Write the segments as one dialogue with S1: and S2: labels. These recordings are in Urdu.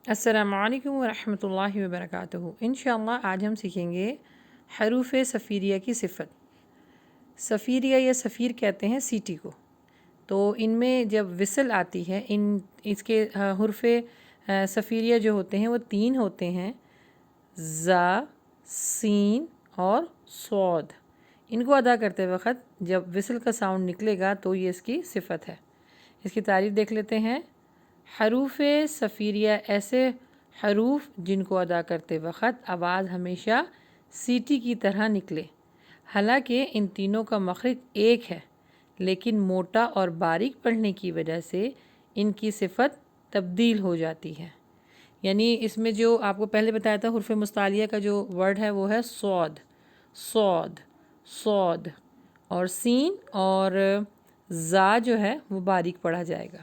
S1: السلام علیکم ورحمۃ اللہ وبرکاتہ۔ انشاءاللہ آج ہم سیکھیں گے حروف صفیریہ کی صفت۔ صفیریہ یا صفیر کہتے ہیں سیٹی کو۔ تو ان میں جب وصل آتی ہے اس کے حروف صفیریہ جو ہوتے ہیں وہ 3 ہوتے ہیں، زا، سین اور صاد۔ ان کو ادا کرتے وقت جب وصل کا ساؤنڈ نکلے گا تو یہ اس کی صفت ہے۔ اس کی تعریف دیکھ لیتے ہیں۔ حروف صفیریہ ایسے حروف جن کو ادا کرتے وقت آواز ہمیشہ سیٹی کی طرح نکلے، حالانکہ ان تینوں کا مخرج ایک ہے، لیکن موٹا اور باریک پڑھنے کی وجہ سے ان کی صفت تبدیل ہو جاتی ہے۔ یعنی اس میں جو آپ کو پہلے بتایا تھا حروف مستعلیہ کا جو ورڈ ہے وہ ہے صاد، صاد، صاد، اور سین اور زا جو ہے وہ باریک پڑھا جائے گا۔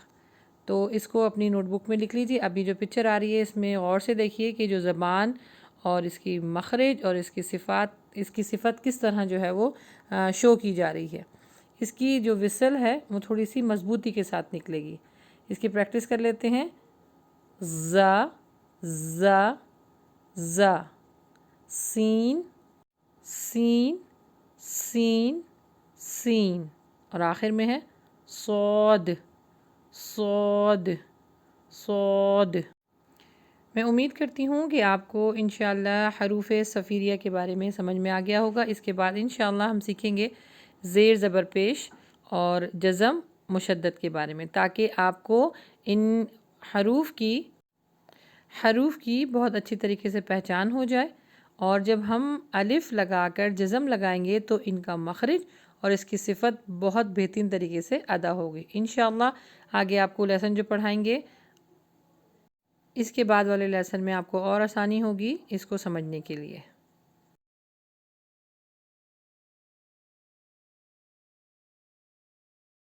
S1: تو اس کو اپنی نوٹ بک میں لکھ لیجیے۔ ابھی جو پکچر آ رہی ہے اس میں غور سے دیکھیے کہ جو زبان اور اس کی مخرج اور اس کی صفت کس طرح جو ہے وہ شو کی جا رہی ہے۔ اس کی جو وصل ہے وہ تھوڑی سی مضبوطی کے ساتھ نکلے گی۔ اس کی پریکٹس کر لیتے ہیں۔ زا، زا، زا، سین، سین، سین، سین، اور آخر میں ہے صاد، صاد، صاد۔ میں امید کرتی ہوں کہ آپ کو انشاءاللہ حروف صفیریہ کے بارے میں سمجھ میں آ گیا ہوگا۔ اس کے بعد انشاءاللہ ہم سیکھیں گے زیر زبر پیش اور جزم مشدد کے بارے میں، تاکہ آپ کو ان حروف کی بہت اچھی طریقے سے پہچان ہو جائے، اور جب ہم الف لگا کر جزم لگائیں گے تو ان کا مخرج اور اس کی صفت بہت بہترین طریقے سے ادا ہوگی۔ انشاءاللہ آگے آپ کو لیسن جو پڑھائیں گے اس کے بعد والے لیسن میں آپ کو اور آسانی ہوگی اس کو سمجھنے کے لیے۔